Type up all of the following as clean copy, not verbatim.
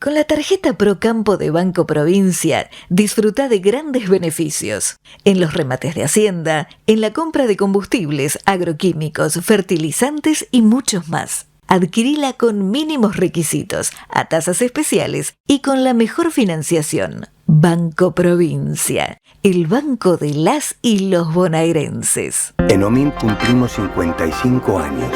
Con la tarjeta Procampo de Banco Provincia, disfruta de grandes beneficios. En los remates de Hacienda, en la compra de combustibles, agroquímicos, fertilizantes y muchos más. Adquirila con mínimos requisitos, a tasas especiales y con la mejor financiación. Banco Provincia, el banco de las y los bonaerenses. En OMINT cumplimos 55 años,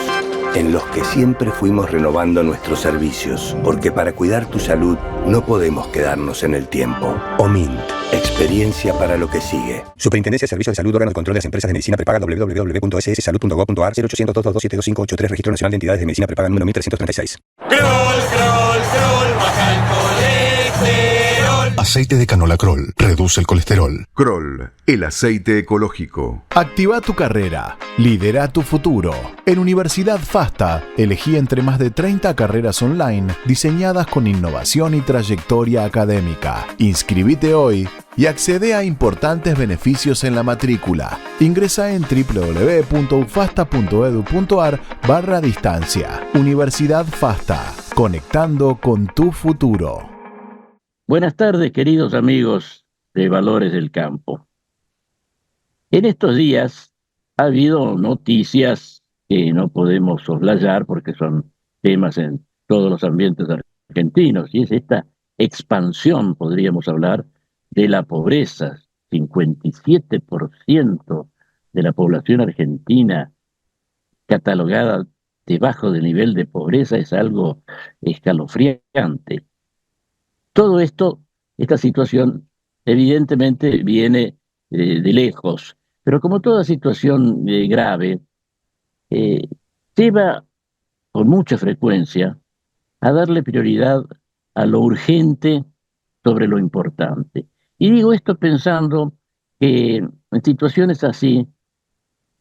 en los que siempre fuimos renovando nuestros servicios, porque para cuidar tu salud no podemos quedarnos en el tiempo. OMINT, experiencia para lo que sigue. Superintendencia de Servicios de Salud, órgano de control de las empresas de medicina prepaga, www.sssalud.gov.ar, 0800-222-72583, Registro Nacional de Entidades de Medicina Prepaga número 1336. Kroll, baja el colesterol. Aceite de canola Kroll reduce el colesterol. Kroll, el aceite ecológico. Activa tu carrera. Lidera tu futuro. En Universidad FASTA, elegí entre más de 30 carreras online diseñadas con innovación y trayectoria académica. Inscribite hoy y accede a importantes beneficios en la matrícula. Ingresa en www.ufasta.edu.ar/distancia. Universidad FASTA, conectando con tu futuro. Buenas tardes, queridos amigos de Valores del Campo. En estos días ha habido noticias que no podemos soslayar porque son temas en todos los ambientes argentinos, y es esta expansión, podríamos hablar, de la pobreza. 57% de la población argentina catalogada debajo del nivel de pobreza es algo escalofriante. Todo esto, esta situación, evidentemente viene de lejos, pero como toda situación grave, lleva con mucha frecuencia a darle prioridad a lo urgente sobre lo importante. Y digo esto pensando que en situaciones así,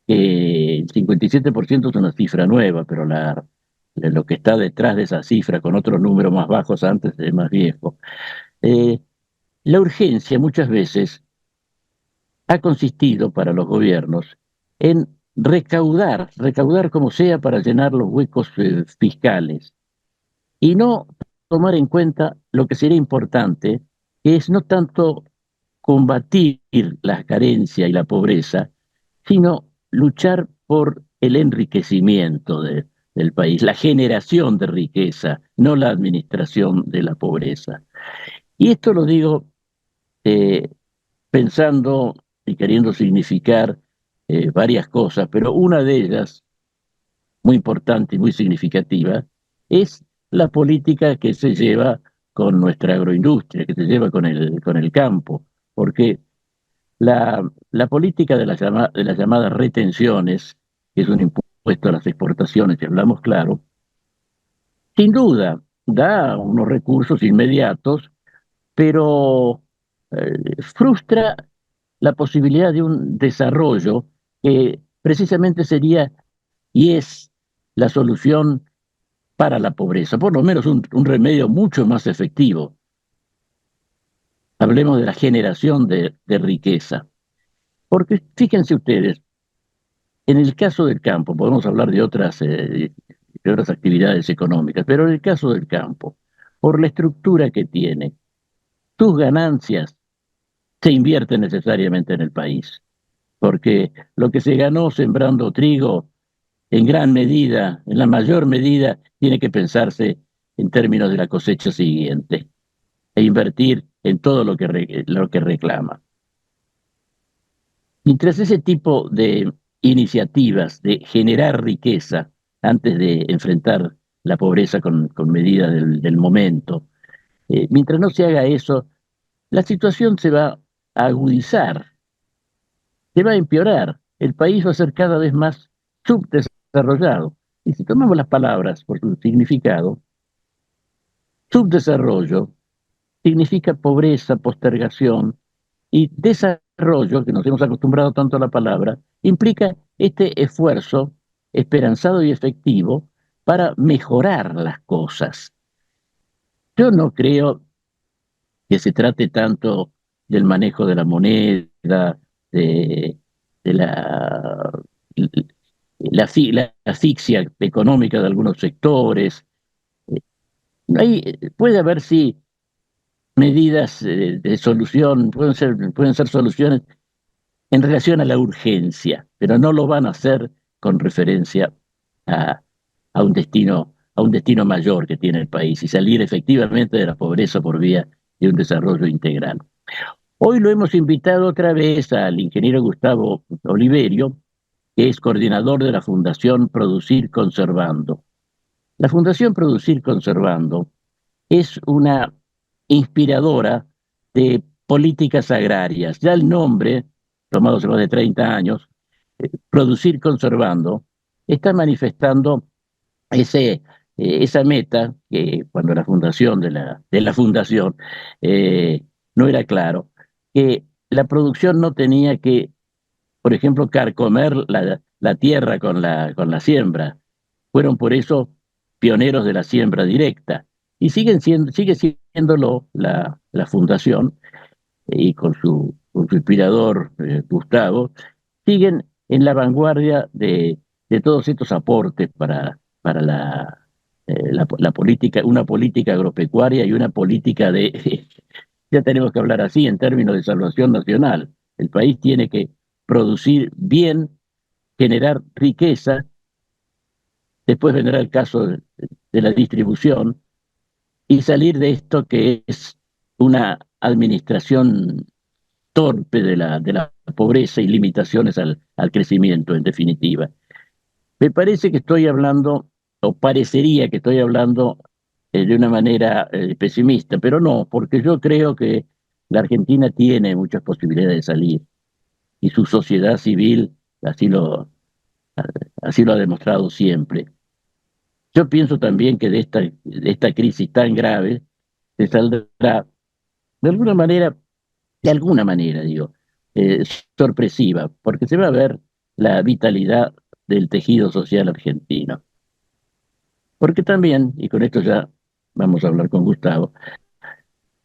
el 57% es una cifra nueva, pero lo que está detrás de esa cifra, con otros números más bajos antes de más viejo, la urgencia muchas veces ha consistido para los gobiernos en recaudar como sea para llenar los huecos fiscales y no tomar en cuenta lo que sería importante, que es no tanto combatir la carencia y la pobreza, sino luchar por el enriquecimiento del país, la generación de riqueza, no la administración de la pobreza. Y esto lo digo pensando y queriendo significar varias cosas, pero una de ellas, muy importante y muy significativa, es la política que se lleva con nuestra agroindustria, que se lleva con el campo, porque la política de las llamadas retenciones, que es un impuesto a las exportaciones, si hablamos claro, sin duda da unos recursos inmediatos, pero frustra la posibilidad de un desarrollo que precisamente sería y es la solución para la pobreza, por lo menos un remedio mucho más efectivo. Hablemos de la generación de riqueza. Porque fíjense ustedes, en el caso del campo, podemos hablar de otras actividades económicas, pero en el caso del campo, por la estructura que tiene, sus ganancias se invierten necesariamente en el país, porque lo que se ganó sembrando trigo, en gran medida, en la mayor medida, tiene que pensarse en términos de la cosecha siguiente e invertir en todo lo que reclama. Mientras ese tipo de iniciativas de generar riqueza antes de enfrentar la pobreza con medidas del momento, mientras no se haga eso, la situación se va a agudizar, se va a empeorar, el país va a ser cada vez más subdesarrollado. Y si tomamos las palabras por su significado, subdesarrollo significa pobreza, postergación, y desarrollo, que nos hemos acostumbrado tanto a la palabra, implica este esfuerzo esperanzado y efectivo para mejorar las cosas. Yo no creo que se trate tanto del manejo de la moneda, de la asfixia económica de algunos sectores. Puede haber, sí, medidas de solución, pueden ser soluciones en relación a la urgencia, pero no lo van a hacer con referencia a, a un destino mayor que tiene el país y salir efectivamente de la pobreza por vía de un desarrollo integral. Hoy lo hemos invitado otra vez al ingeniero Gustavo Oliverio, que es coordinador de la Fundación Producir Conservando. La Fundación Producir Conservando es una inspiradora de políticas agrarias. Ya el nombre, tomado hace más de 30 años, Producir Conservando, está manifestando esa meta que cuando la fundación de la fundación no era claro, que la producción no tenía que, por ejemplo, carcomer la tierra con la siembra. Fueron por eso pioneros de la siembra directa y sigue siéndolo la fundación y con su inspirador Gustavo, siguen en la vanguardia de todos estos aportes para la política, una política agropecuaria y una política de, ya tenemos que hablar así en términos de salvación nacional. El país tiene que producir bien, generar riqueza, después vendrá el caso de la distribución y salir de esto que es una administración torpe de la pobreza y limitaciones al crecimiento, en definitiva. Me parece que estoy hablando, o parecería que estoy hablando de una manera pesimista, pero no, porque yo creo que la Argentina tiene muchas posibilidades de salir y su sociedad civil así así lo ha demostrado siempre. Yo pienso también que de esta crisis tan grave se saldrá de alguna manera, digo, eh, sorpresiva, porque se va a ver la vitalidad del tejido social argentino. Porque también, y con esto ya vamos a hablar con Gustavo,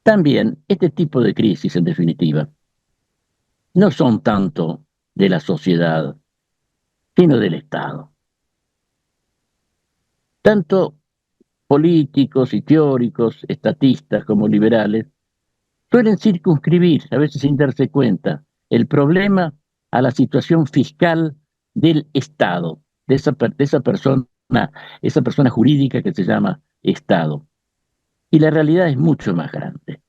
también este tipo de crisis, en definitiva, no son tanto de la sociedad, sino del Estado. Tanto políticos y teóricos, estatistas como liberales, suelen circunscribir, a veces sin darse cuenta, el problema a la situación fiscal del Estado, esa persona jurídica que se llama Estado. Y la realidad es mucho más grande.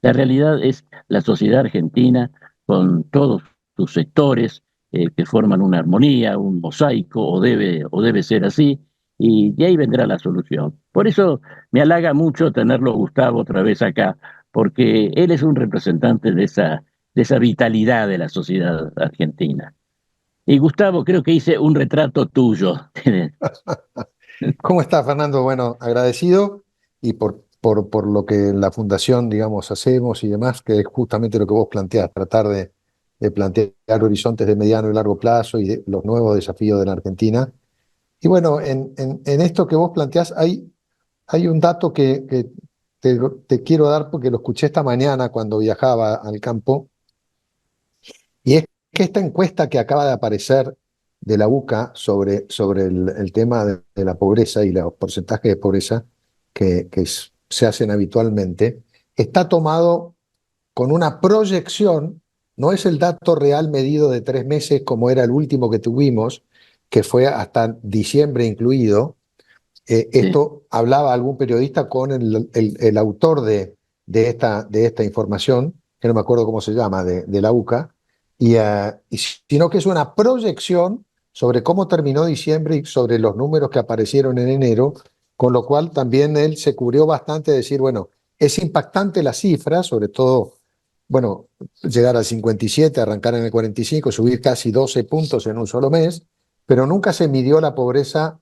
La realidad es la sociedad argentina con todos sus sectores que forman una armonía, un mosaico, o debe ser así, y de ahí vendrá la solución. Por eso me halaga mucho tenerlo Gustavo otra vez acá, porque él es un representante de esa vitalidad de la sociedad argentina. Y Gustavo, creo que hice un retrato tuyo. ¿Cómo estás, Fernando? Bueno, agradecido y por lo que la fundación, digamos, hacemos y demás, que es justamente lo que vos planteás, tratar de plantear horizontes de mediano y largo plazo y los nuevos desafíos de la Argentina. Y bueno, en esto que vos planteás hay un dato que te quiero dar porque lo escuché esta mañana cuando viajaba al campo, y es que esta encuesta que acaba de aparecer de la UCA sobre el tema de la pobreza y los porcentajes de pobreza que se hacen habitualmente, está tomado con una proyección, no es el dato real medido de 3 meses como era el último que tuvimos, que fue hasta diciembre incluido. Esto hablaba algún periodista con el autor de esta información, que no me acuerdo cómo se llama, de la UCA, sino que es una proyección sobre cómo terminó diciembre y sobre los números que aparecieron en enero, con lo cual también él se cubrió bastante de decir, bueno, es impactante la cifra, sobre todo, bueno, llegar al 57, arrancar en el 45, subir casi 12 puntos en un solo mes, pero nunca se midió la pobreza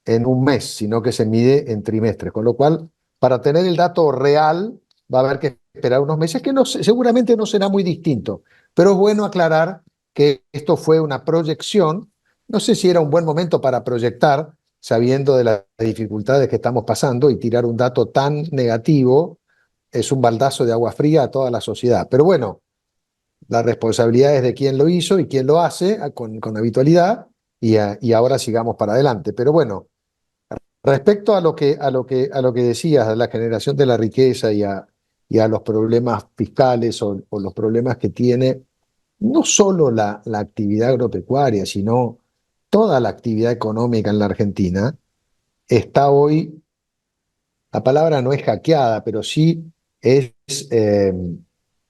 en un mes, sino que se mide en trimestres, con lo cual, para tener el dato real, va a haber que esperar unos meses, que no, seguramente no será muy distinto, pero es bueno aclarar que esto fue una proyección. No sé si era un buen momento para proyectar, sabiendo de las dificultades que estamos pasando, y tirar un dato tan negativo es un baldazo de agua fría a toda la sociedad. Pero bueno, la responsabilidad es de quien lo hizo y quien lo hace con habitualidad, y ahora sigamos para adelante. Pero bueno, Respecto a lo que decías, de la generación de la riqueza y a los problemas fiscales o los problemas que tiene no solo la actividad agropecuaria, sino toda la actividad económica en la Argentina, está hoy, la palabra no es hackeada, pero sí es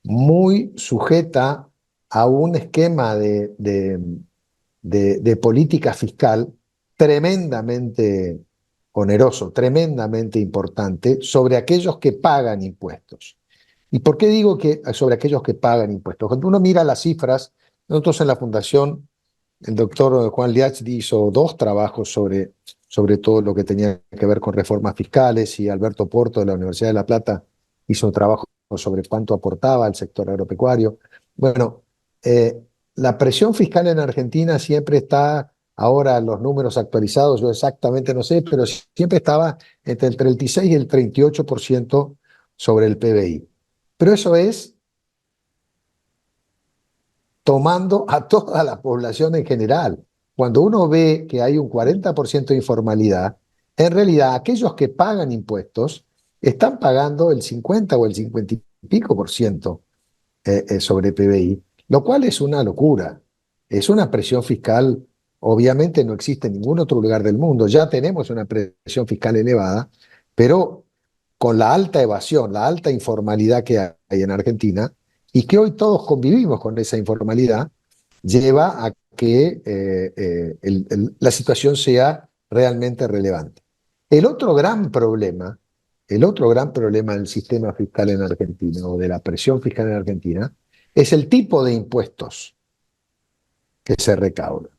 muy sujeta a un esquema de política fiscal tremendamente oneroso, tremendamente importante sobre aquellos que pagan impuestos. ¿Y por qué digo que sobre aquellos que pagan impuestos? Cuando uno mira las cifras, nosotros en la Fundación, el doctor Juan Liachdi hizo 2 trabajos sobre todo lo que tenía que ver con reformas fiscales, y Alberto Porto de la Universidad de La Plata hizo un trabajo sobre cuánto aportaba al sector agropecuario. Bueno, la presión fiscal en Argentina siempre está, ahora los números actualizados, yo exactamente no sé, pero siempre estaba entre el 36 y el 38% sobre el PBI. Pero eso es tomando a toda la población en general. Cuando uno ve que hay un 40% de informalidad, en realidad aquellos que pagan impuestos están pagando el 50 o el 50 y pico por ciento sobre PBI, lo cual es una locura. Es una presión fiscal, obviamente no existe en ningún otro lugar del mundo. Ya tenemos una presión fiscal elevada, pero con la alta evasión, la alta informalidad que hay en Argentina, y que hoy todos convivimos con esa informalidad, lleva a que la situación sea realmente relevante. El otro gran problema del sistema fiscal en Argentina, o de la presión fiscal en Argentina, es el tipo de impuestos que se recaudan.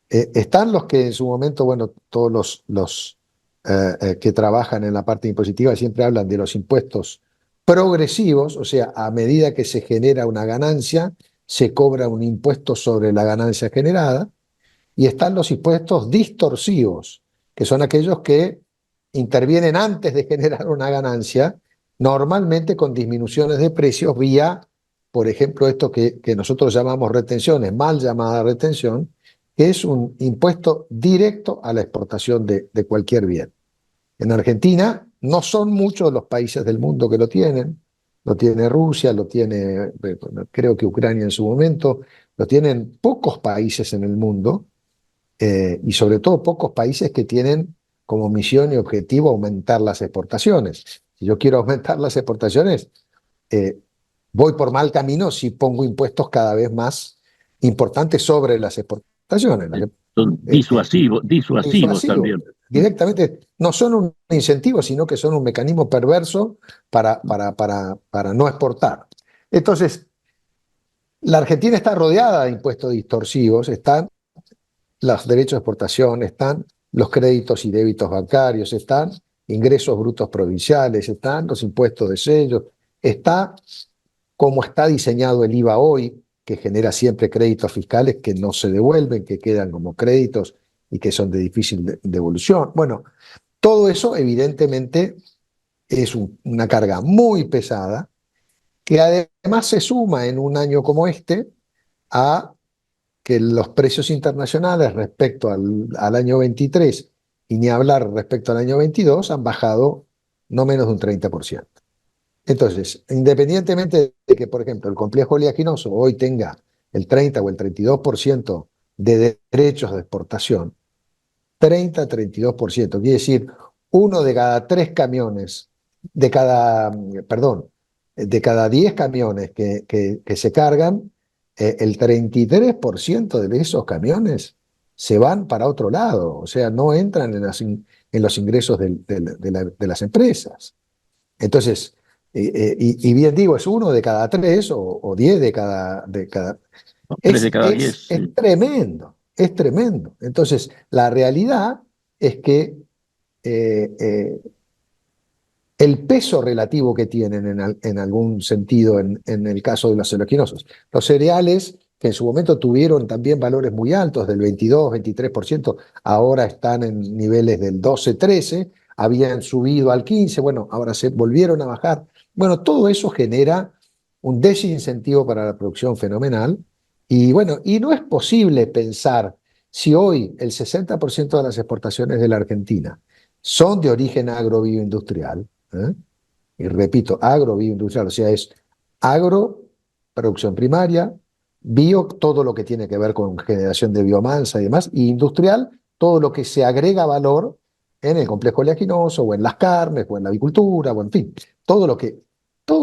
Están los que en su momento, bueno, todos los que trabajan en la parte impositiva siempre hablan de los impuestos progresivos, o sea, a medida que se genera una ganancia, se cobra un impuesto sobre la ganancia generada, y están los impuestos distorsivos, que son aquellos que intervienen antes de generar una ganancia, normalmente con disminuciones de precios vía, por ejemplo, esto que nosotros llamamos retenciones, mal llamada retención, que es un impuesto directo a la exportación de cualquier bien. En Argentina no son muchos los países del mundo que lo tiene Rusia, lo tiene, creo que Ucrania en su momento, lo tienen pocos países en el mundo, y sobre todo pocos países que tienen como misión y objetivo aumentar las exportaciones. Si yo quiero aumentar las exportaciones, voy por mal camino si pongo impuestos cada vez más importantes sobre las exportaciones. Son disuasivos también. Directamente no son un incentivo, sino que son un mecanismo perverso para no exportar. Entonces, la Argentina está rodeada de impuestos distorsivos, están los derechos de exportación, están los créditos y débitos bancarios, están ingresos brutos provinciales, están los impuestos de sellos, está como está diseñado el IVA hoy, que genera siempre créditos fiscales que no se devuelven, que quedan como créditos y que son de difícil devolución. Bueno, todo eso evidentemente es una carga muy pesada, que además se suma en un año como este a que los precios internacionales respecto al año 23, y ni hablar respecto al año 22, han bajado no menos de un 30%. Entonces, independientemente de que, por ejemplo, el complejo oleaginoso hoy tenga el 30 o el 32% de derechos de exportación, 30-32%, quiere decir, uno de cada 3 camiones, de cada 10 camiones que se cargan, el 33% de esos camiones se van para otro lado, o sea, no entran en los ingresos de las empresas. Entonces, y bien digo, es 1 de cada 3 o 10 de cada... 3 de cada 10. Es tremendo, es tremendo. Entonces, la realidad es que el peso relativo que tienen en algún sentido en el caso de los oleaginosos. Los cereales, que en su momento tuvieron también valores muy altos, del 22-23%, ahora están en niveles del 12-13%, habían subido al 15%, bueno, ahora se volvieron a bajar. Bueno, todo eso genera un desincentivo para la producción fenomenal, y bueno, y no es posible pensar, si hoy el 60% de las exportaciones de la Argentina son de origen agrobioindustrial, ¿eh? Y repito, agrobioindustrial, o sea, es agro, producción primaria, bio, todo lo que tiene que ver con generación de biomasa y demás, y industrial, todo lo que se agrega valor en el complejo oleaginoso, o en las carnes, o en la avicultura, o en fin, todo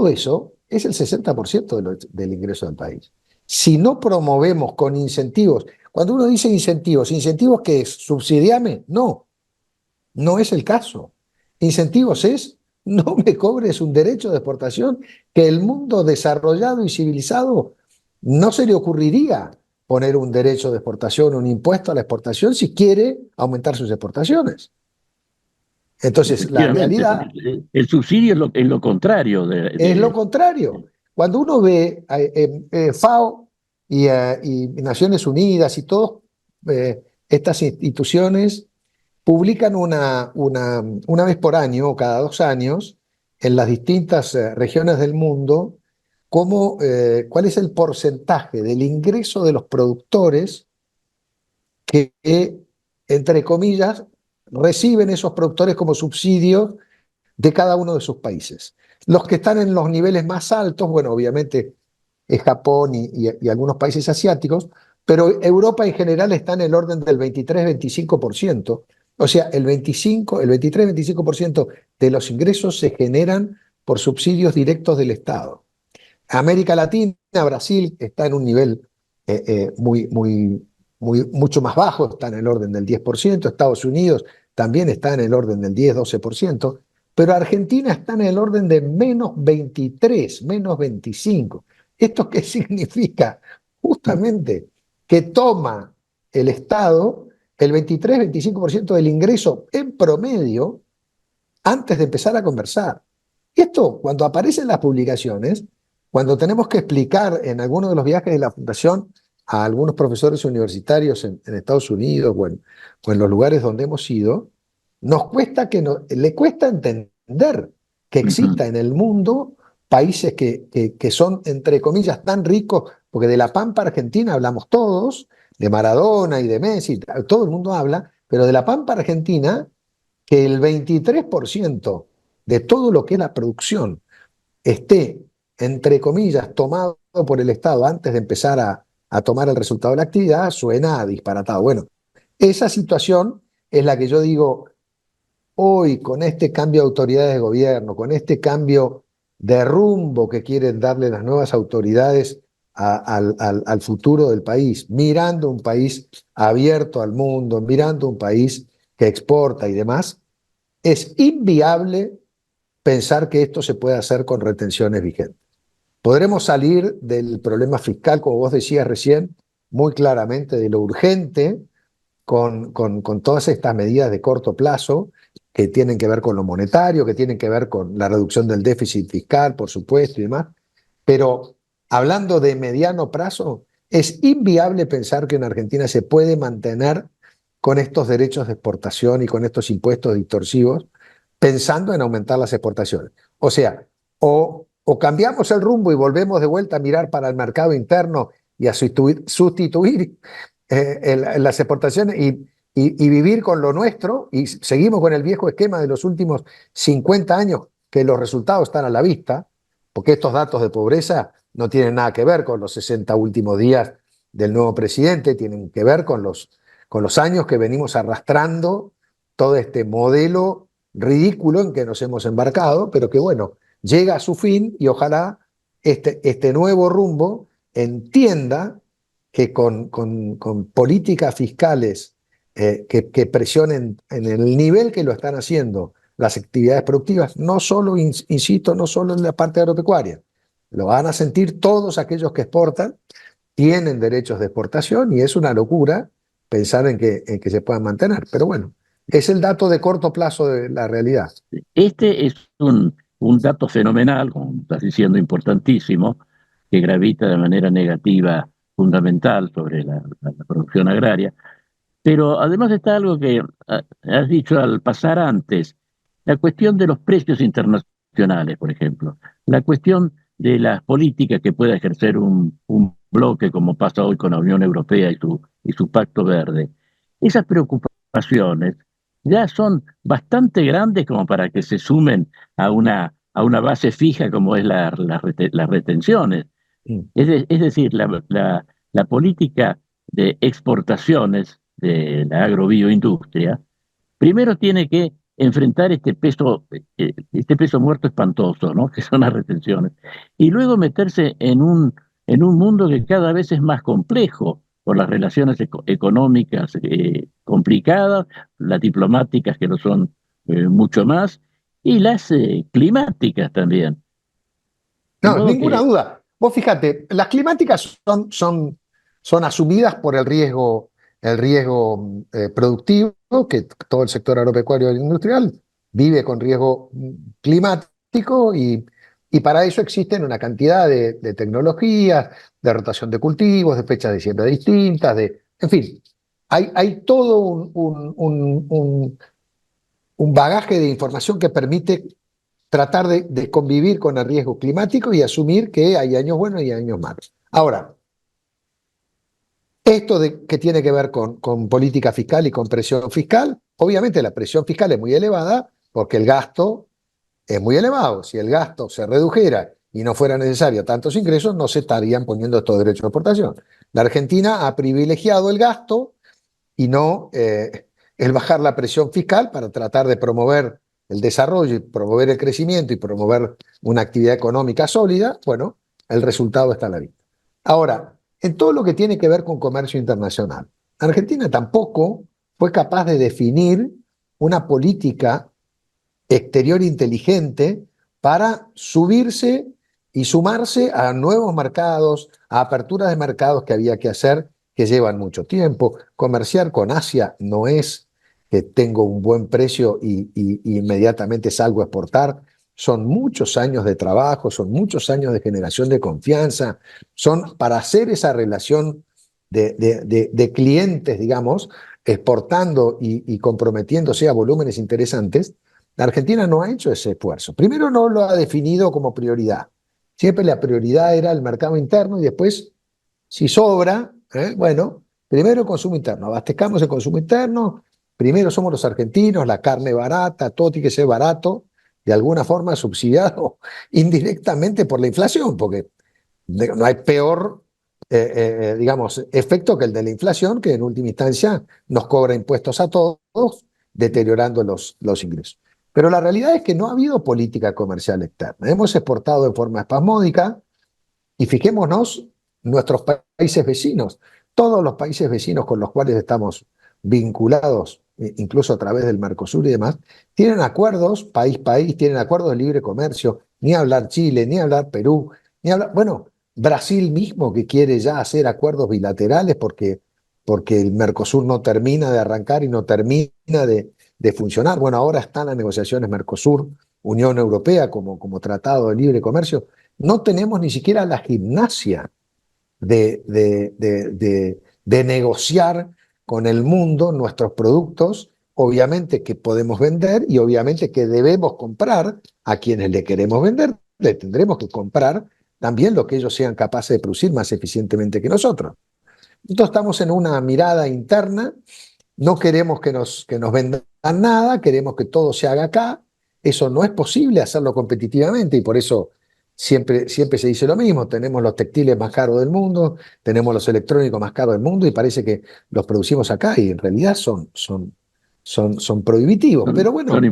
eso es el 60% del ingreso del país. Si no promovemos con incentivos, cuando uno dice incentivos, ¿incentivos qué es? ¿Subsidiame? No, no es el caso. Incentivos es, no me cobres un derecho de exportación que el mundo desarrollado y civilizado no se le ocurriría poner un derecho de exportación, un impuesto a la exportación si quiere aumentar sus exportaciones. Entonces, la Efectivamente, realidad porque el subsidio es lo contrario es lo contrario. Cuando uno ve FAO y Naciones Unidas y todas estas instituciones publican una vez por año o cada 2 años en las distintas regiones del mundo cuál es el porcentaje del ingreso de los productores que, entre comillas, reciben esos productores como subsidios de cada uno de sus países. Los que están en los niveles más altos, bueno, obviamente es Japón y algunos países asiáticos, pero Europa en general está en el orden del 23-25%. O sea, el 23-25% de los ingresos se generan por subsidios directos del Estado. América Latina, Brasil, está en un nivel mucho más bajo, está en el orden del 10%. Estados Unidos también está en el orden del 10-12%. Pero Argentina está en el orden de -23, -25. ¿Esto qué significa? Justamente que toma el Estado el 23-25% del ingreso en promedio antes de empezar a conversar. Esto, cuando aparecen las publicaciones, cuando tenemos que explicar en algunos de los viajes de la Fundación a algunos profesores universitarios en Estados Unidos o en los lugares donde hemos ido, le cuesta entender que exista en el mundo países que son, entre comillas, tan ricos, porque de la Pampa Argentina hablamos todos, de Maradona y de Messi, todo el mundo habla, pero de la Pampa Argentina, que el 23% de todo lo que es la producción esté, entre comillas, tomado por el Estado antes de empezar a tomar el resultado de la actividad, suena disparatado. Bueno, esa situación es la que yo digo, hoy con este cambio de autoridades de gobierno, con este cambio de rumbo que quieren darle las nuevas autoridades al futuro del país, mirando un país abierto al mundo, mirando un país que exporta y demás, es inviable pensar que esto se puede hacer con retenciones vigentes. Podremos salir del problema fiscal, como vos decías recién, muy claramente de lo urgente, con todas estas medidas de corto plazo que tienen que ver con lo monetario, que tienen que ver con la reducción del déficit fiscal, por supuesto, y demás. Pero hablando de mediano plazo, es inviable pensar que en Argentina se puede mantener con estos derechos de exportación y con estos impuestos distorsivos, pensando en aumentar las exportaciones. O sea, o cambiamos el rumbo y volvemos de vuelta a mirar para el mercado interno y a sustituir las exportaciones y vivir con lo nuestro, y seguimos con el viejo esquema de los últimos 50 años, que los resultados están a la vista, porque estos datos de pobreza no tienen nada que ver con los 60 últimos días del nuevo presidente, tienen que ver con los años que venimos arrastrando todo este modelo ridículo en que nos hemos embarcado, pero que bueno, llega a su fin, y ojalá este nuevo rumbo entienda que con políticas fiscales que presionen en el nivel que lo están haciendo las actividades productivas, no solo, insisto, no solo en la parte agropecuaria, lo van a sentir todos aquellos que exportan, tienen derechos de exportación, y es una locura pensar en que se puedan mantener. Pero bueno, es el dato de corto plazo de la realidad. Este es un dato fenomenal, como estás diciendo, importantísimo, que gravita de manera negativa fundamental sobre la producción agraria. Pero además está algo que has dicho al pasar antes, la cuestión de los precios internacionales, por ejemplo, la cuestión de las políticas que pueda ejercer un bloque, como pasa hoy con la Unión Europea y su Pacto Verde. Esas preocupaciones ya son bastante grandes como para que se sumen a una base fija como es las retenciones. Mm. Es decir, la política de exportaciones de la agrobioindustria primero tiene que enfrentar este peso muerto espantoso, ¿no? Que son las retenciones, y luego meterse en un mundo que cada vez es más complejo por las relaciones económicas complicadas, las diplomáticas que lo son mucho más, y las climáticas también. De No, modo ninguna que duda. Vos fíjate, las climáticas son asumidas por el riesgo productivo, que todo el sector agropecuario e industrial vive con riesgo climático y para eso existen una cantidad de tecnologías, de rotación de cultivos, de fechas de siembra distintas, en fin, hay todo un bagaje de información que permite tratar de convivir con el riesgo climático y asumir que hay años buenos y años malos. Ahora, esto que tiene que ver con política fiscal y con presión fiscal, obviamente la presión fiscal es muy elevada porque el gasto es muy elevado. Si el gasto se redujera y no fuera necesario tantos ingresos, no se estarían poniendo estos derechos de exportación. La Argentina ha privilegiado el gasto y no el bajar la presión fiscal para tratar de promover el desarrollo y promover el crecimiento y promover una actividad económica sólida. Bueno, el resultado está a la vista. Ahora, en todo lo que tiene que ver con comercio internacional, Argentina tampoco fue capaz de definir una política exterior inteligente para subirse y sumarse a nuevos mercados, a aperturas de mercados que había que hacer, que llevan mucho tiempo. Comerciar con Asia no es que tengo un buen precio y inmediatamente salgo a exportar. Son muchos años de trabajo, son muchos años de generación de confianza, son para hacer esa relación de clientes, digamos, exportando y comprometiéndose a volúmenes interesantes. La Argentina no ha hecho ese esfuerzo. Primero no lo ha definido como prioridad. Siempre la prioridad era el mercado interno y después, si sobra, bueno, primero el consumo interno. Abastezcamos el consumo interno, primero somos los argentinos, la carne barata, todo tiene que ser barato, de alguna forma subsidiado indirectamente por la inflación, porque no hay peor, digamos, efecto que el de la inflación, que en última instancia nos cobra impuestos a todos, deteriorando los ingresos. Pero la realidad es que no ha habido política comercial externa. Hemos exportado en forma espasmódica y fijémonos nuestros países vecinos, todos los países vecinos con los cuales estamos vinculados, incluso a través del Mercosur y demás, tienen acuerdos, país, tienen acuerdos de libre comercio, ni hablar Chile, ni hablar Perú, ni hablar, bueno, Brasil mismo que quiere ya hacer acuerdos bilaterales porque el Mercosur no termina de arrancar y no termina de funcionar. Bueno, ahora están las negociaciones Mercosur-Unión Europea como tratado de libre comercio. No tenemos ni siquiera la gimnasia de negociar con el mundo nuestros productos, obviamente que podemos vender y obviamente que debemos comprar a quienes le queremos vender, le tendremos que comprar también lo que ellos sean capaces de producir más eficientemente que nosotros. Entonces estamos en una mirada interna, no queremos que nos vendan nada, queremos que todo se haga acá, eso no es posible hacerlo competitivamente y por eso siempre se dice lo mismo, tenemos los textiles más caros del mundo, tenemos los electrónicos más caros del mundo y parece que los producimos acá y en realidad son prohibitivos, pero bueno, son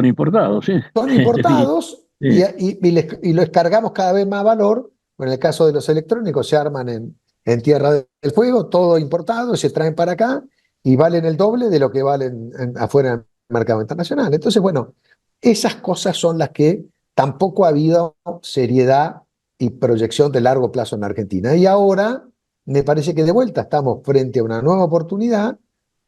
importados, sí. son importados Sí. y les cargamos cada vez más valor. En el caso de los electrónicos se arman en Tierra del Fuego, todo importado, se traen para acá y valen el doble de lo que valen afuera en el mercado internacional. Entonces, bueno, esas cosas son las que tampoco ha habido seriedad y proyección de largo plazo en Argentina. Y ahora me parece que de vuelta estamos frente a una nueva oportunidad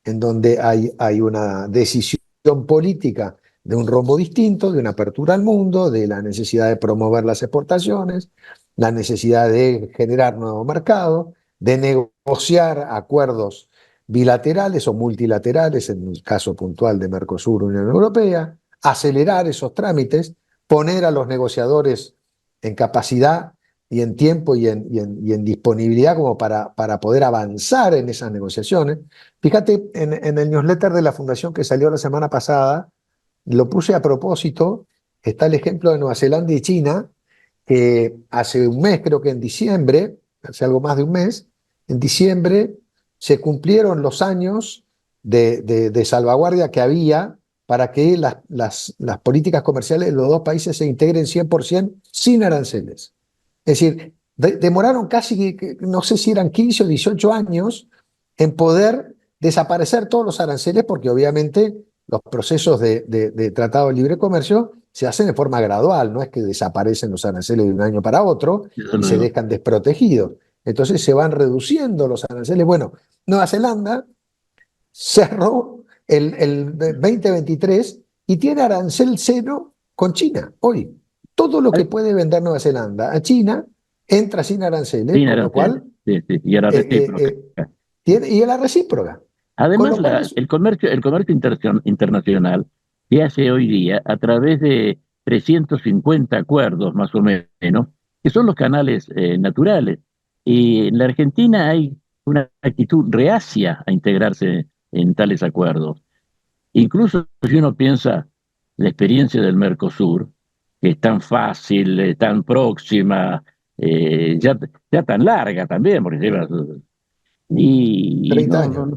en donde hay una decisión política de un rumbo distinto, de una apertura al mundo, de la necesidad de promover las exportaciones, la necesidad de generar nuevos mercados, de negociar acuerdos bilaterales o multilaterales, en el caso puntual de Mercosur, Unión Europea, acelerar esos trámites, poner a los negociadores en capacidad y en tiempo y en disponibilidad como para poder avanzar en esas negociaciones. Fíjate, en el newsletter de la Fundación que salió la semana pasada, lo puse a propósito, está el ejemplo de Nueva Zelanda y China, que hace un mes, creo que en diciembre, hace algo más de un mes, en diciembre se cumplieron los años de salvaguardia que había para que las políticas comerciales de los dos países se integren 100% sin aranceles. Es decir, demoraron casi, no sé si eran 15 o 18 años en poder desaparecer todos los aranceles, porque obviamente los procesos de tratado de libre comercio se hacen de forma gradual, no es que desaparecen los aranceles de un año para otro y se dejan desprotegidos. Entonces se van reduciendo los aranceles. Bueno, Nueva Zelanda cerró el 2023 y tiene arancel cero con China hoy. Todo lo que puede vender Nueva Zelanda a China entra sin aranceles, Sin con lo aranceles. cual Sí, sí, y a la recíproca. y a la recíproca. Con Además, lo cual el comercio internacional se hace hoy día a través de 350 acuerdos, más o menos, que son los canales naturales. Y en la Argentina hay una actitud reacia a integrarse en tales acuerdos. Incluso si uno piensa la experiencia del Mercosur, que es tan fácil, tan próxima, ya tan larga también, porque lleva y 30 años.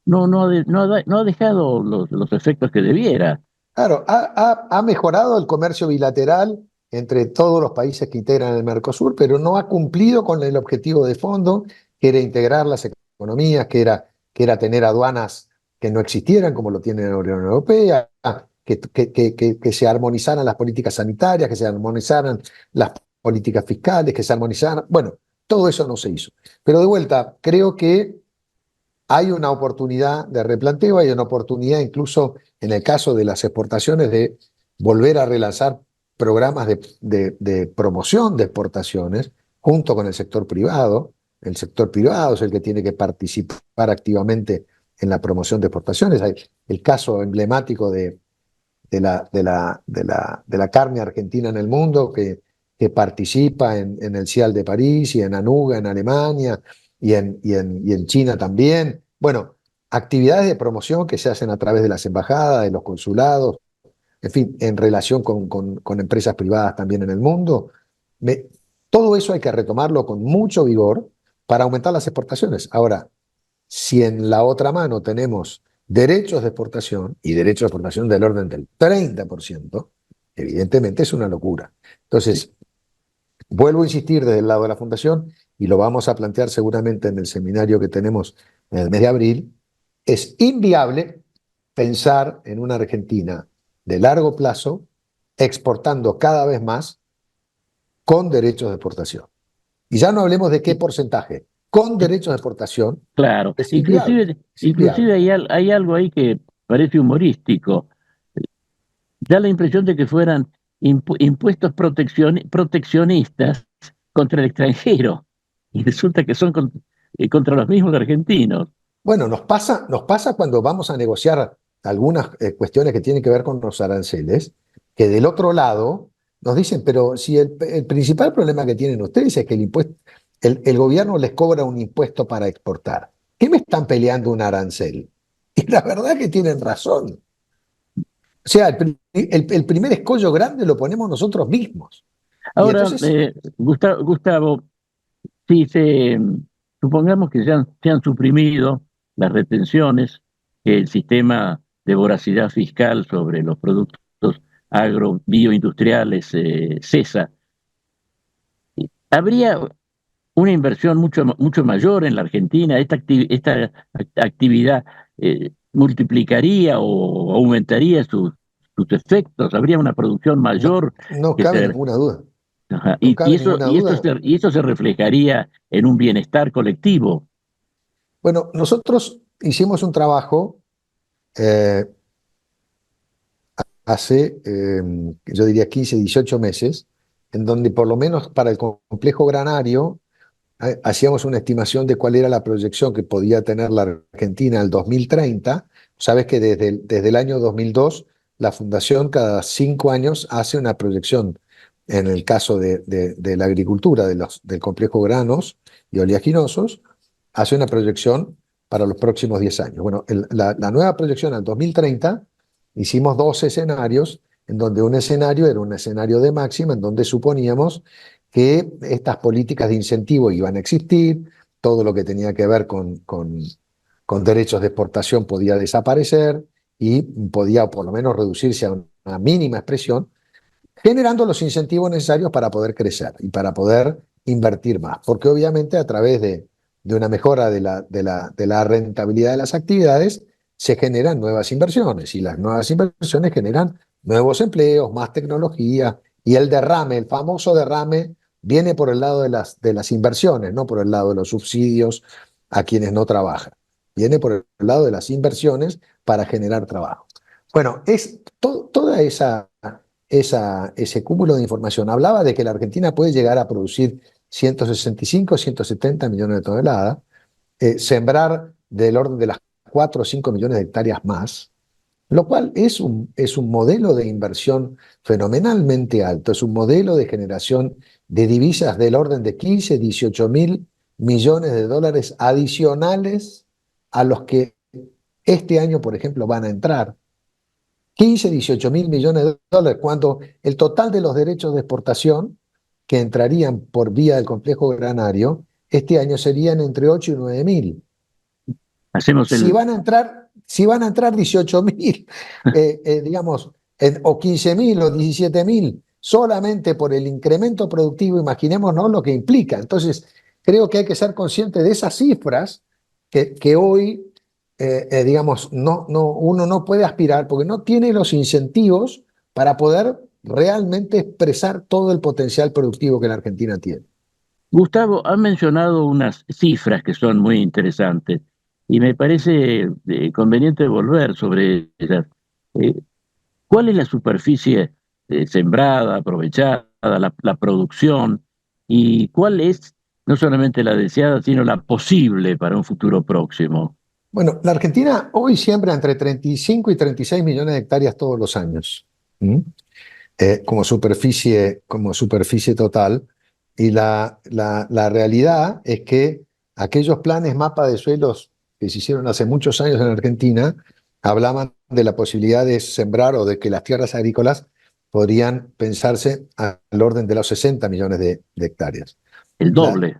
no ha dejado los efectos que debiera. Claro, ha mejorado el comercio bilateral entre todos los países que integran el Mercosur, pero no ha cumplido con el objetivo de fondo, que era integrar las economías, que era tener aduanas que no existieran como lo tiene la Unión Europea, que se armonizaran las políticas sanitarias, que se armonizaran las políticas fiscales, que se armonizaran. Bueno, todo eso no se hizo. Pero de vuelta, creo que hay una oportunidad de replanteo, hay una oportunidad incluso en el caso de las exportaciones de volver a relanzar programas de promoción de exportaciones junto con el sector privado. El sector privado es el que tiene que participar activamente en la promoción de exportaciones. Hay el caso emblemático de la carne argentina en el mundo que participa en el CIAL de París y en Anuga en Alemania y en China también. Bueno, actividades de promoción que se hacen a través de las embajadas, de los consulados, en fin, en relación con empresas privadas también en el mundo. Todo eso hay que retomarlo con mucho vigor para aumentar las exportaciones. Ahora, si en la otra mano tenemos derechos de exportación y derechos de exportación del orden del 30%, evidentemente es una locura. Entonces, vuelvo a insistir desde el lado de la Fundación, y lo vamos a plantear seguramente en el seminario que tenemos en el mes de abril, es inviable pensar en una Argentina de largo plazo exportando cada vez más con derechos de exportación. Y ya no hablemos de qué porcentaje, con derechos de exportación. Claro, Es inviable. inclusive hay algo ahí que parece humorístico. Da la impresión de que fueran impuestos proteccionistas contra el extranjero, y resulta que son contra los mismos argentinos. Bueno, nos pasa cuando vamos a negociar algunas cuestiones que tienen que ver con los aranceles, que del otro lado nos dicen, pero si el principal problema que tienen ustedes es que el gobierno les cobra un impuesto para exportar. ¿Qué me están peleando un arancel? Y la verdad que tienen razón. O sea, el primer escollo grande lo ponemos nosotros mismos. Ahora, Entonces, Gustavo, si supongamos que se han suprimido las retenciones, que el sistema de voracidad fiscal sobre los productos agrobioindustriales cesa, ¿habría una inversión mucho mayor en la Argentina? ¿Esta actividad multiplicaría o aumentaría sus efectos? ¿Habría una producción mayor no que cabe se... ninguna duda. Ajá. No cabe ninguna duda. Y eso se reflejaría en un bienestar colectivo. Bueno, nosotros hicimos un trabajo eh, hace, yo diría, 15, 18 meses, en donde por lo menos para el complejo granario hacíamos una estimación de cuál era la proyección que podía tener la Argentina al 2030. Sabes que desde el año 2002 la Fundación cada 5 años hace una proyección en el caso de la agricultura, del complejo granos y oleaginosos, hace una proyección para los próximos 10 años. Bueno, la nueva proyección al 2030, hicimos 2 escenarios, en donde un escenario era un escenario de máxima, en donde suponíamos que estas políticas de incentivo iban a existir, todo lo que tenía que ver con derechos de exportación podía desaparecer y podía por lo menos reducirse a una mínima expresión, generando los incentivos necesarios para poder crecer y para poder invertir más. Porque obviamente a través de una mejora de la rentabilidad de las actividades se generan nuevas inversiones y las nuevas inversiones generan nuevos empleos, más tecnología y el derrame, el famoso derrame, viene por el lado de las inversiones, no por el lado de los subsidios a quienes no trabajan. Viene por el lado de las inversiones para generar trabajo. Bueno, es toda ese cúmulo de información. Hablaba de que la Argentina puede llegar a producir 165, 170 millones de toneladas, sembrar del orden de las 4 o 5 millones de hectáreas más, lo cual es un modelo de inversión fenomenalmente alto, es un modelo de generación de divisas del orden de 15, 18 mil millones de dólares adicionales a los que este año, por ejemplo, van a entrar. 15, 18 mil millones de dólares, cuando el total de los derechos de exportación que entrarían por vía del complejo granario, este año serían entre 8 y 9 mil. Si van a entrar 18 mil, digamos, o 15 mil o 17 mil, solamente por el incremento productivo, imaginémonos lo que implica. Entonces, creo que hay que ser consciente de esas cifras que hoy digamos, uno no puede aspirar porque no tiene los incentivos para poder realmente expresar todo el potencial productivo que la Argentina tiene. Gustavo, ha mencionado unas cifras que son muy interesantes y me parece conveniente volver sobre ellas. ¿Cuál es la superficie sembrada, aprovechada, la producción y cuál es no solamente la deseada, sino la posible para un futuro próximo? Bueno, la Argentina hoy siembra entre 35 y 36 millones de hectáreas todos los años, como superficie total. Y la realidad es que aquellos planes mapa de suelos que se hicieron hace muchos años en Argentina hablaban de la posibilidad de sembrar o de que las tierras agrícolas podrían pensarse al orden de los 60 millones de hectáreas. El doble.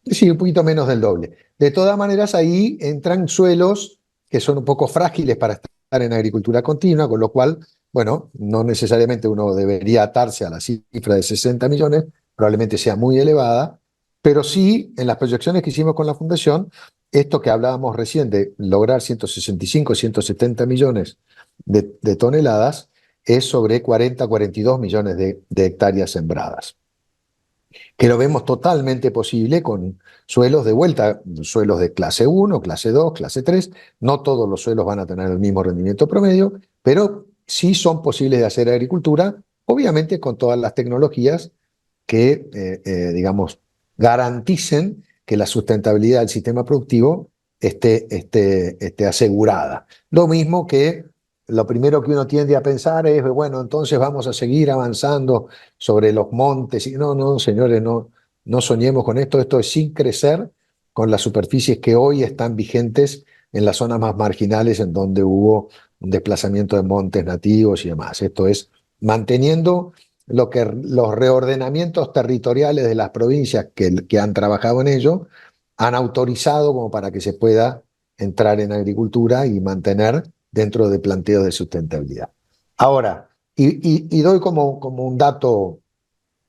Sí, un poquito menos del doble. De todas maneras, ahí entran suelos que son un poco frágiles para estar en agricultura continua, con lo cual, bueno, no necesariamente uno debería atarse a la cifra de 60 millones, probablemente sea muy elevada, pero sí, en las proyecciones que hicimos con la Fundación, esto que hablábamos recién de lograr 165, 170 millones de toneladas, es sobre 40, 42 millones de hectáreas sembradas, que lo vemos totalmente posible con suelos de vuelta, suelos de clase 1, clase 2, clase 3. No todos los suelos van a tener el mismo rendimiento promedio, pero sí son posibles de hacer agricultura, obviamente con todas las tecnologías que, digamos, garanticen que la sustentabilidad del sistema productivo esté asegurada. Lo mismo que lo primero que uno tiende a pensar es, bueno, entonces vamos a seguir avanzando sobre los montes. Y no, señores, no soñemos con esto. Esto es sin crecer con las superficies que hoy están vigentes en las zonas más marginales en donde hubo un desplazamiento de montes nativos y demás. Esto es manteniendo los reordenamientos territoriales de las provincias que han trabajado en ello, han autorizado como para que se pueda entrar en agricultura y mantener dentro de planteos de sustentabilidad. Ahora, y doy como un dato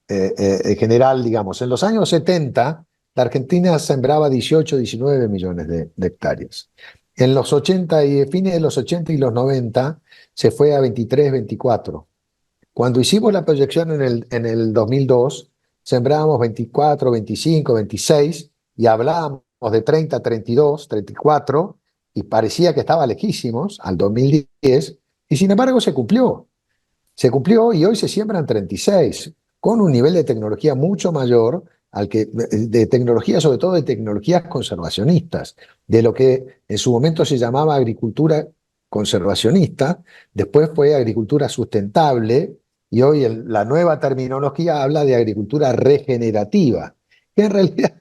general, digamos, en los años 70, la Argentina sembraba 18, 19 millones de hectáreas. En los 80 y fines de los 80 y los 90 se fue a 23, 24. Cuando hicimos la proyección en el 2002, sembrábamos 24, 25, 26 y hablábamos de 30, 32, 34 y parecía que estaba lejísimos al 2010 y sin embargo se cumplió. Se cumplió y hoy se siembran 36 con un nivel de tecnología mucho mayor de tecnología, sobre todo de tecnologías conservacionistas, de lo que en su momento se llamaba agricultura conservacionista, después fue agricultura sustentable y hoy la nueva terminología habla de agricultura regenerativa, que en realidad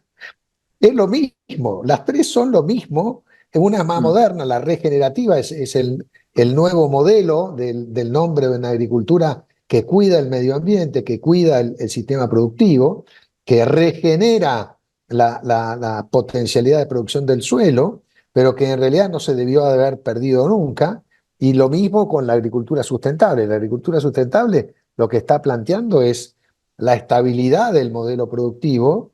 es lo mismo, las tres son lo mismo, una es más moderna, la regenerativa es el nuevo modelo del nombre de una agricultura que cuida el medio ambiente, que cuida el sistema productivo, que regenera la potencialidad de producción del suelo, pero que en realidad no se debió de haber perdido nunca. Y lo mismo con la agricultura sustentable. La agricultura sustentable lo que está planteando es la estabilidad del modelo productivo,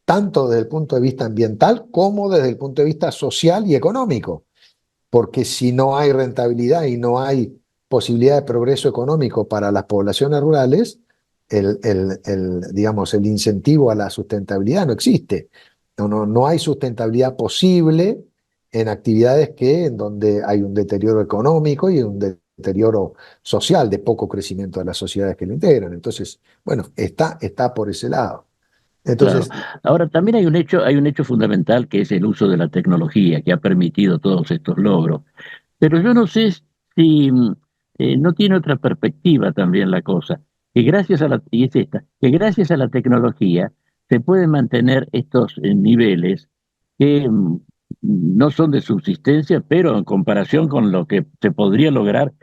tanto desde el punto de vista ambiental como desde el punto de vista social y económico. Porque si no hay rentabilidad y no hay posibilidad de progreso económico para las poblaciones rurales, digamos, el incentivo a la sustentabilidad no existe. No hay sustentabilidad posible en actividades en donde hay un deterioro económico y un deterioro social, de poco crecimiento de las sociedades que lo integran. Entonces, bueno, está por ese lado. Claro. Entonces, Ahora, también hay un hecho fundamental que es el uso de la tecnología que ha permitido todos estos logros. Pero yo no sé si no tiene otra perspectiva también la cosa, que gracias a y es esta, que gracias a la tecnología se pueden mantener estos niveles que no son de subsistencia, pero en comparación con lo que se podría lograr,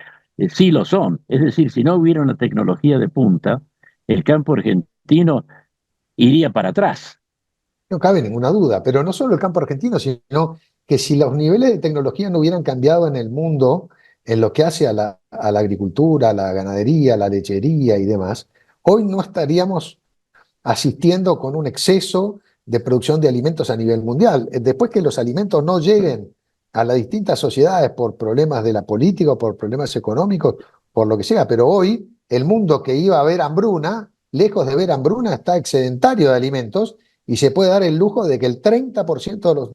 sí lo son. Es decir, si no hubiera una tecnología de punta, el campo argentino iría para atrás. no cabe ninguna duda, pero no solo el campo argentino, sino que si los niveles de tecnología no hubieran cambiado en el mundo, en lo que hace a la agricultura, a la ganadería, a la lechería y demás, hoy no estaríamos asistiendo con un exceso de producción de alimentos a nivel mundial. Después que los alimentos no lleguen a las distintas sociedades por problemas de la política o por problemas económicos, por lo que sea, pero hoy el mundo que iba a ver hambruna, lejos de ver hambruna, está excedentario de alimentos y se puede dar el lujo de que el 30% de los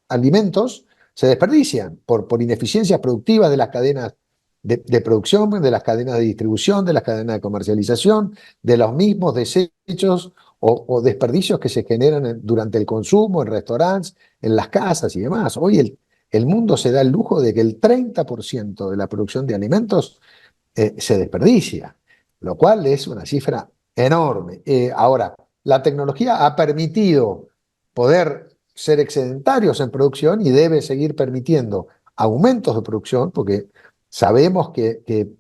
alimentos se desperdician por ineficiencias productivas de las cadenas de producción, de las cadenas de distribución, de las cadenas de comercialización, de los mismos desechos o desperdicios que se generan durante el consumo, en restaurantes, en las casas y demás. Hoy el mundo se da el lujo de que el 30% de la producción de alimentos se desperdicia, lo cual es una cifra enorme. Ahora, la tecnología ha permitido poder ser excedentarios en producción y debe seguir permitiendo aumentos de producción, porque sabemos que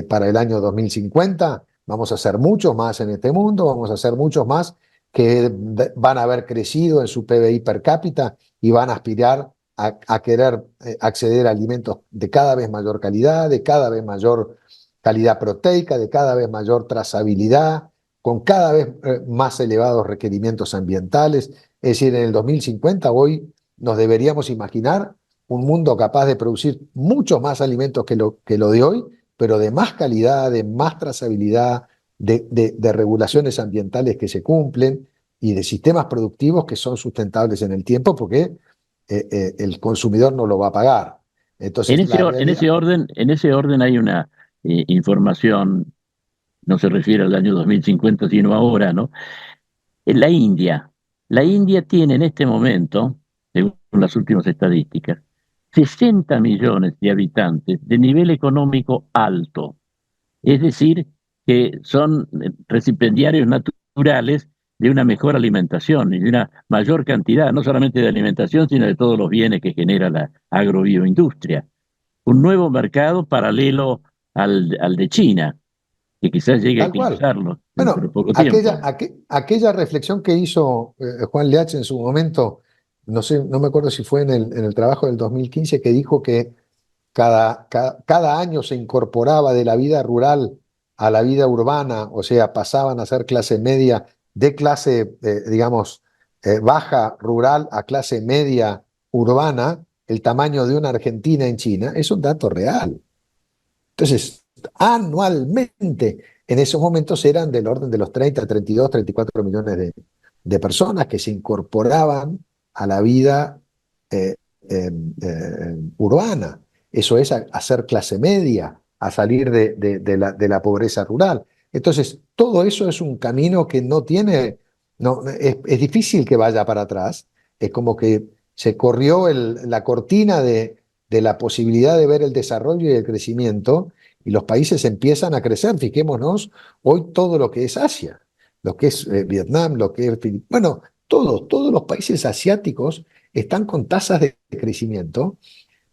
para el año 2050 vamos a hacer mucho más en este mundo, vamos a hacer muchos más que van a haber crecido en su PBI per cápita y van a aspirar a querer acceder a alimentos de cada vez mayor calidad, de cada vez mayor calidad proteica, de cada vez mayor trazabilidad, con cada vez más elevados requerimientos ambientales. Es decir, en el 2050 hoy nos deberíamos imaginar un mundo capaz de producir muchos más alimentos que lo de hoy, pero de más calidad, de más trazabilidad, de regulaciones ambientales que se cumplen y de sistemas productivos que son sustentables en el tiempo, porque el consumidor no lo va a pagar. Entonces, En ese orden hay una información, no se refiere al año 2050, sino ahora, ¿no? En la India tiene en este momento, según las últimas estadísticas, 60 millones de habitantes de nivel económico alto. Es decir, que son recipiendarios naturales de una mejor alimentación y de una mayor cantidad, no solamente de alimentación, sino de todos los bienes que genera la agrobioindustria. Un nuevo mercado paralelo al de China, que quizás llegue a tal cual. eclipsarlo dentro de Bueno, poco tiempo. aquella reflexión que hizo Juan Leach en su momento, no sé, no me acuerdo si fue en el trabajo del 2015, que dijo que cada año se incorporaba de la vida rural a la vida urbana, o sea, pasaban a ser clase media, de clase, digamos, baja rural a clase media urbana, el tamaño de una Argentina en China, es un dato real. Entonces, anualmente, en esos momentos eran del orden de los 30, 32, 34 millones de personas que se incorporaban a la vida urbana. Eso es hacer clase media, a salir de la pobreza rural. Entonces, todo eso es un camino que no tiene, no, es difícil que vaya para atrás. Es como que se corrió la cortina de la posibilidad de ver el desarrollo y el crecimiento, y los países empiezan a crecer. Fijémonos hoy todo lo que es Asia, lo que es Vietnam, lo que es bueno, todos los países asiáticos están con tasas de crecimiento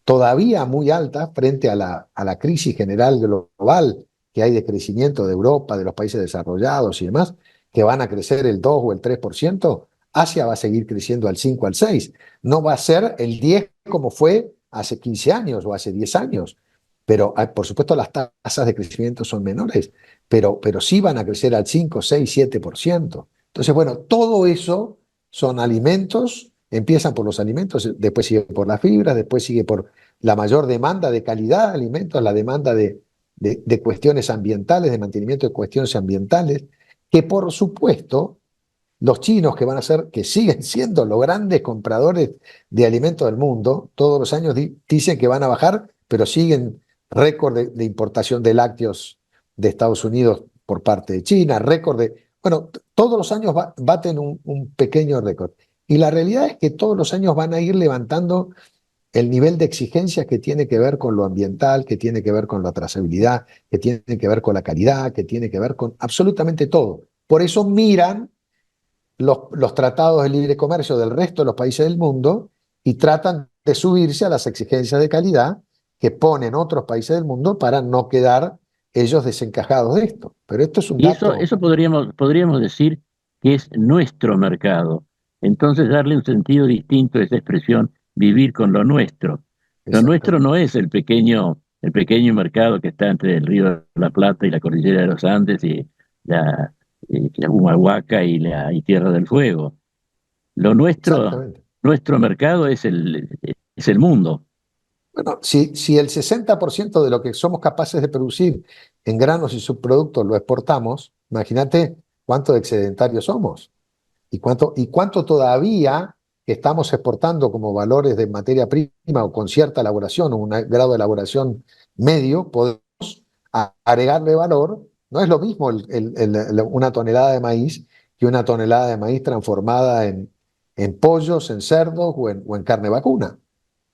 todavía muy altas frente a la crisis general global que hay de crecimiento de Europa, de los países desarrollados y demás, que van a crecer el 2 o el 3%. Asia va a seguir creciendo al 5, al 6. No va a ser el 10 como fue hace 15 años o hace 10 años. Pero, por supuesto, las tasas de crecimiento son menores, pero sí van a crecer al 5, 6, 7%. Entonces, bueno, todo eso son alimentos, empiezan por los alimentos, después sigue por las fibras, después sigue por la mayor demanda de calidad de alimentos, la demanda de cuestiones ambientales, de mantenimiento de cuestiones ambientales, que por supuesto los chinos que siguen siendo los grandes compradores de alimentos del mundo, todos los años dicen que van a bajar, pero siguen récord de importación de lácteos de Estados Unidos por parte de China, bueno, todos los años baten un pequeño récord. Y la realidad es que todos los años van a ir levantando el nivel de exigencias que tiene que ver con lo ambiental, que tiene que ver con la trazabilidad, que tiene que ver con la calidad, que tiene que ver con absolutamente todo. Por eso miran los tratados de libre comercio del resto de los países del mundo y tratan de subirse a las exigencias de calidad que ponen otros países del mundo para no quedar ellos desencajados de esto. Pero esto es un dato. Eso podríamos decir que es nuestro mercado. Entonces darle un sentido distinto a esa expresión, vivir con lo nuestro. Lo nuestro no es el pequeño mercado que está entre el Río de la Plata y la Cordillera de los Andes y la Humahuaca y Tierra del Fuego. Lo nuestro mercado es el mundo. Bueno, si el 60% de lo que somos capaces de producir en granos y subproductos lo exportamos, imagínate cuánto de excedentarios somos y cuánto todavía estamos exportando como valores de materia prima o con cierta elaboración o un grado de elaboración medio, podemos agregarle valor. No es lo mismo una tonelada de maíz que una tonelada de maíz transformada en pollos, en cerdos o en carne vacuna.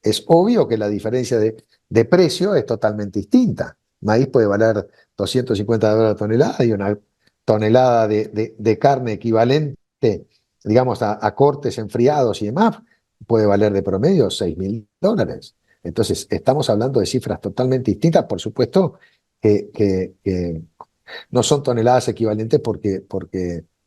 Es obvio que la diferencia de precio es totalmente distinta. Maíz puede valer $250 la tonelada y una tonelada de carne equivalente, digamos, a cortes enfriados y demás, puede valer de promedio $6.000. Entonces, estamos hablando de cifras totalmente distintas. Por supuesto que no son toneladas equivalentes porque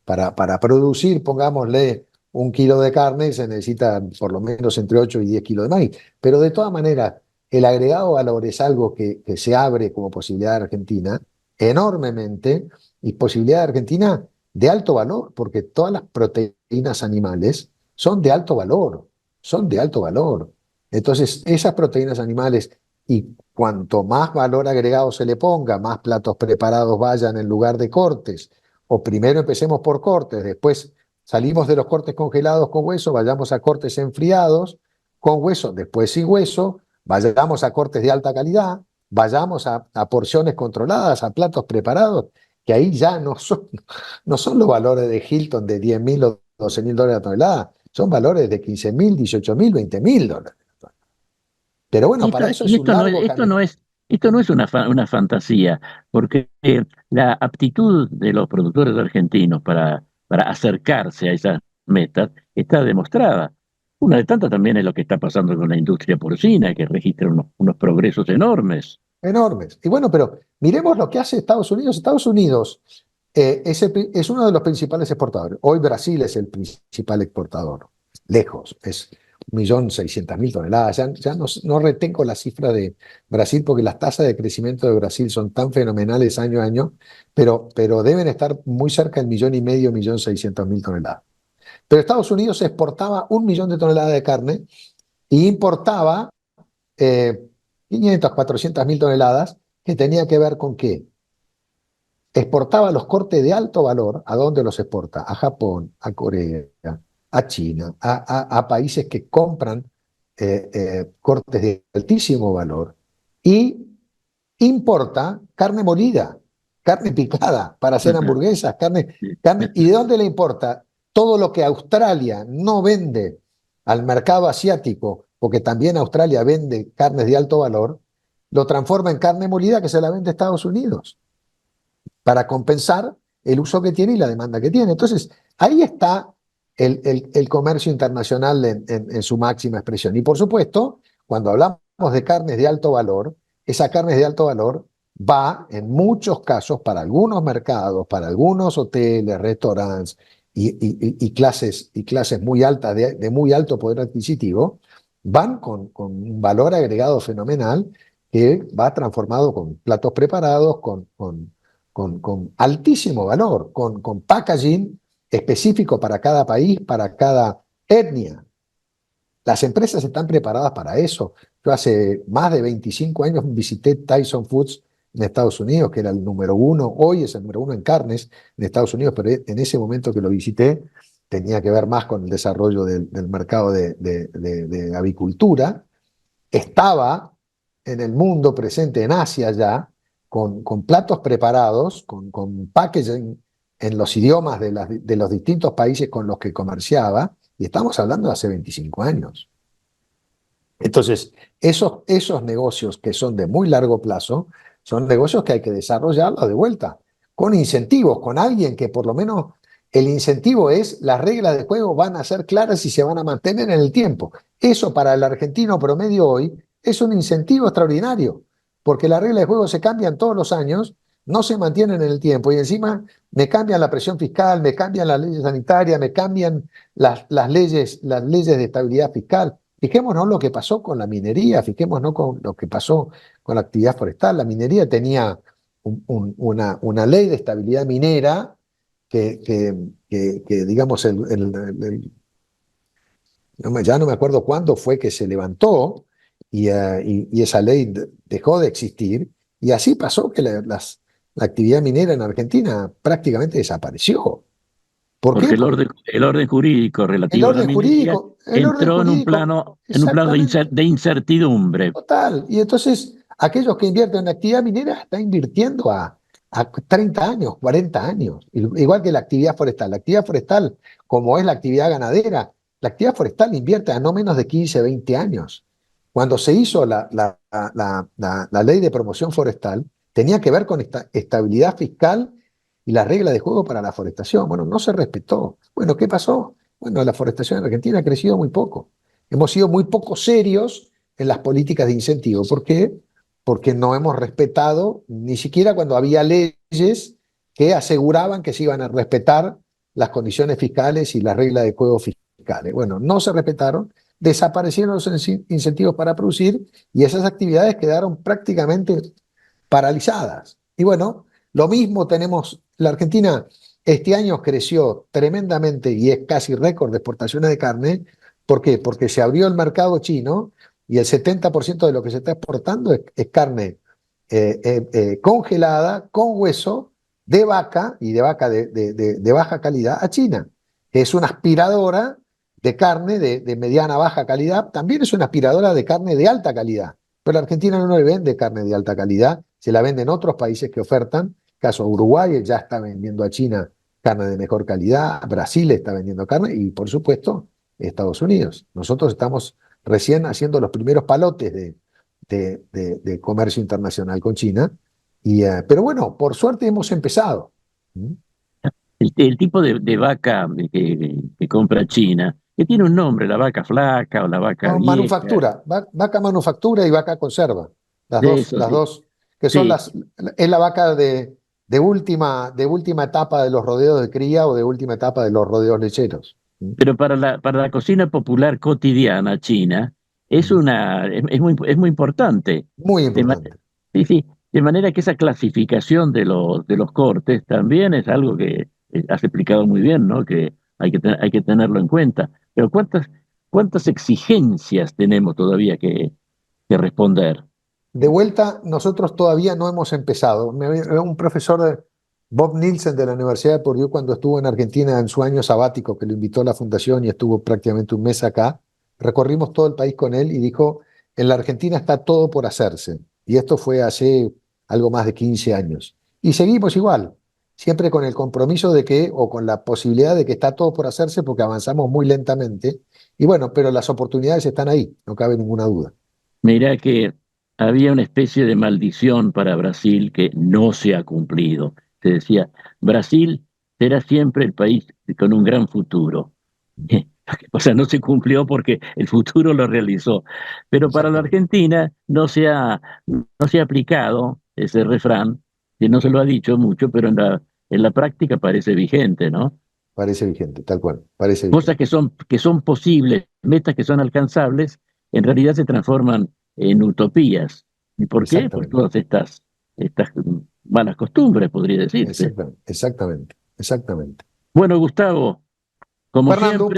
para producir, pongámosle, 1 kilo de carne se necesita por lo menos entre 8 y 10 kilos de maíz. Pero de todas maneras, el agregado valor es algo que se abre como posibilidad de Argentina enormemente y posibilidad de Argentina de alto valor, porque todas las proteínas animales son de alto valor, son de alto valor. Entonces, esas proteínas animales, y cuanto más valor agregado se le ponga, más platos preparados vayan en lugar de cortes, o primero empecemos por cortes, después salimos de los cortes congelados con hueso, vayamos a cortes enfriados con hueso, después sin hueso, vayamos a cortes de alta calidad, vayamos a porciones controladas, a platos preparados, que ahí ya no son los valores de Hilton de $10.000 o $12.000 la tonelada, son valores de $15.000, $18.000, $20.000. Pero bueno, para eso es un largo camino. Esto no es una fantasía, porque la aptitud de los productores argentinos para acercarse a esas metas está demostrada. Una de tantas también es lo que está pasando con la industria porcina, que registra unos progresos enormes. Enormes. Y bueno, pero miremos lo que hace Estados Unidos. Estados Unidos es uno de los principales exportadores. Hoy Brasil es el principal exportador. Lejos. Es 1.600.000 toneladas. Ya no retengo la cifra de Brasil porque las tasas de crecimiento de Brasil son tan fenomenales año a año, pero deben estar muy cerca del 1.500.000, 1.600.000 toneladas. Pero Estados Unidos exportaba 1 millón de toneladas de carne e importaba 500, 400.000 toneladas, que tenía que ver con qué. Exportaba los cortes de alto valor. ¿A dónde los exporta? A Japón, a Corea, a China, a países que compran cortes de altísimo valor, y importa carne molida, carne picada para hacer hamburguesas, carne. ¿Y de dónde le importa? Todo lo que Australia no vende al mercado asiático, porque también Australia vende carnes de alto valor, lo transforma en carne molida que se la vende a Estados Unidos para compensar el uso que tiene y la demanda que tiene. Entonces, ahí está el comercio internacional en su máxima expresión. Y por supuesto, cuando hablamos de carnes de alto valor, esa carne de alto valor va en muchos casos para algunos mercados, para algunos hoteles, restaurantes y clases muy altas, de muy alto poder adquisitivo, van con un valor agregado fenomenal que va transformado con platos preparados, con altísimo valor, con packaging específico para cada país, para cada etnia. Las empresas están preparadas para eso. Yo hace más de 25 años visité Tyson Foods en Estados Unidos, que era el número uno, hoy es el número uno en carnes en Estados Unidos, pero en ese momento que lo visité tenía que ver más con el desarrollo del mercado de avicultura. Estaba en el mundo presente, en Asia ya, con platos preparados, con packaging en los idiomas de los distintos países con los que comerciaba, y estamos hablando de hace 25 años. Entonces, esos negocios que son de muy largo plazo, son negocios que hay que desarrollarlos de vuelta, con incentivos, con alguien que por lo menos el incentivo es las reglas de juego van a ser claras y se van a mantener en el tiempo. Eso para el argentino promedio hoy es un incentivo extraordinario, porque las reglas de juego se cambian todos los años, no se mantienen en el tiempo y encima me cambian la presión fiscal, me cambian las leyes sanitarias, me cambian las leyes de estabilidad fiscal. Fijémonos lo que pasó con la minería, fijémonos con lo que pasó con la actividad forestal. La minería tenía una ley de estabilidad minera que digamos, ya no me acuerdo cuándo fue que se levantó y esa ley dejó de existir. Y así pasó que la actividad minera en Argentina prácticamente desapareció. ¿Por qué? Porque el orden jurídico relativo a la minería entró en un plano de incertidumbre. Total. Y entonces aquellos que invierten en actividad minera están invirtiendo a 30 años, 40 años, igual que la actividad forestal. La actividad forestal, como es la actividad ganadera, la actividad forestal invierte a no menos de 15, 20 años. Cuando se hizo la ley de promoción forestal, tenía que ver con esta estabilidad fiscal y la regla de juego para la forestación. Bueno, no se respetó. Bueno, ¿qué pasó? Bueno, la forestación en Argentina ha crecido muy poco. Hemos sido muy poco serios en las políticas de incentivo. ¿Por qué? Porque no hemos respetado, ni siquiera cuando había leyes que aseguraban que se iban a respetar las condiciones fiscales y las reglas de juego fiscales. Bueno, no se respetaron, desaparecieron los incentivos para producir y esas actividades quedaron prácticamente paralizadas. Y bueno, lo mismo tenemos, la Argentina este año creció tremendamente y es casi récord de exportaciones de carne. ¿Por qué? Porque se abrió el mercado chino y el 70% de lo que se está exportando es carne congelada, con hueso, de vaca y de vaca de baja calidad a China, que es una aspiradora de carne de mediana baja calidad, también es una aspiradora de carne de alta calidad, pero la Argentina no le vende carne de alta calidad, se la vende en otros países que ofertan, caso Uruguay ya está vendiendo a China carne de mejor calidad, Brasil está vendiendo carne y por supuesto Estados Unidos. Nosotros estamos recién haciendo los primeros palotes de comercio internacional con China, pero bueno, por suerte hemos empezado. El tipo de vaca que compra China, que tiene un nombre, la vaca flaca o la vaca No, vieja. manufactura, vaca manufactura y vaca conserva, las Eso, dos, que sí. son es la vaca de última etapa de los rodeos de cría o de última etapa de los rodeos lecheros. Pero para la cocina popular cotidiana china es muy importante. Muy importante. Sí. De manera que esa clasificación de los cortes también es algo que has explicado muy bien, ¿no? Que hay que tenerlo en cuenta. Pero ¿cuántas exigencias tenemos todavía que responder? De vuelta, nosotros todavía no hemos empezado. Un profesor, Bob Nielsen, de la Universidad de Purdue, cuando estuvo en Argentina en su año sabático, que lo invitó a la fundación y estuvo prácticamente un mes acá, recorrimos todo el país con él y dijo, en la Argentina está todo por hacerse. Y esto fue hace algo más de 15 años. Y seguimos igual, siempre con el compromiso de que, o con la posibilidad de que está todo por hacerse porque avanzamos muy lentamente. Y bueno, pero las oportunidades están ahí, no cabe ninguna duda. Mirá que había una especie de maldición para Brasil que no se ha cumplido. Se decía, Brasil será siempre el país con un gran futuro. O sea, no se cumplió porque el futuro lo realizó. Pero para la Argentina no se ha aplicado ese refrán, que no se lo ha dicho mucho, pero en la práctica parece vigente, ¿no? Parece vigente, tal cual, parece vigente. Cosas que son posibles, metas que son alcanzables, en realidad se transforman en utopías. ¿Y por qué? Por todas estas malas costumbres, podría decirse. Exactamente. Bueno, Gustavo, como Fernando,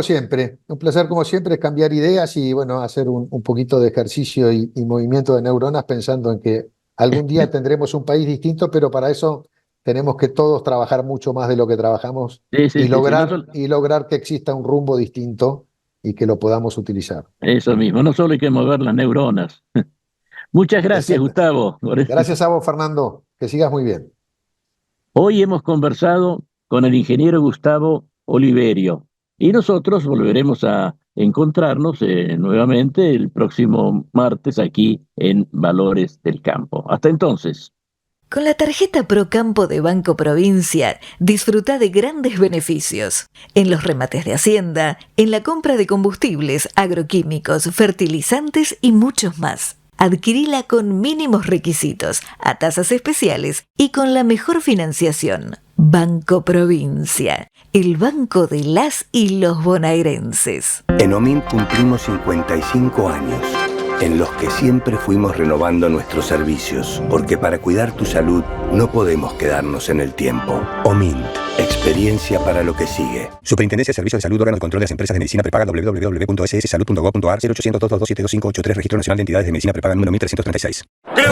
siempre, un placer como siempre cambiar ideas y bueno, hacer un poquito de ejercicio y movimiento de neuronas pensando en que algún día tendremos un país distinto, pero para eso tenemos que todos trabajar mucho más de lo que trabajamos y lograr que exista un rumbo distinto y que lo podamos utilizar. Eso mismo, no solo hay que mover las neuronas. Muchas gracias, Gustavo. Gracias a vos, Fernando. Que sigas muy bien. Hoy hemos conversado con el ingeniero Gustavo Oliverio y nosotros volveremos a encontrarnos nuevamente el próximo martes aquí en Valores del Campo. Hasta entonces. Con la tarjeta Procampo de Banco Provincia, disfruta de grandes beneficios en los remates de Hacienda, en la compra de combustibles, agroquímicos, fertilizantes y muchos más. Adquirila con mínimos requisitos, a tasas especiales y con la mejor financiación. Banco Provincia, el banco de las y los bonaerenses. En OMINT cumplimos 55 años, en los que siempre fuimos renovando nuestros servicios, porque para cuidar tu salud no podemos quedarnos en el tiempo. OMINT, experiencia para lo que sigue. Superintendencia de Servicios de Salud, órgano de control de las empresas de medicina prepaga, www.sssalud.gov.ar, 0800-222-72583, Registro Nacional de Entidades de Medicina Prepaga número 1336. Kroll,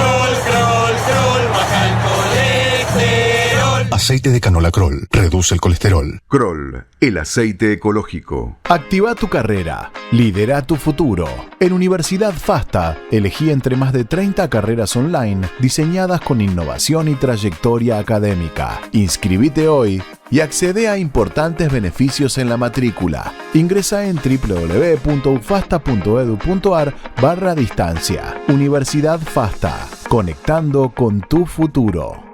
baja el colesterol. Aceite de Canolakrol reduce el colesterol. Kroll, el aceite ecológico. Activa tu carrera. Lidera tu futuro. En Universidad FASTA, elegí entre más de 30 carreras online diseñadas con innovación y trayectoria académica. Inscribite hoy y accede a importantes beneficios en la matrícula. Ingresa en www.ufasta.edu.ar/distancia. Universidad FASTA, conectando con tu futuro.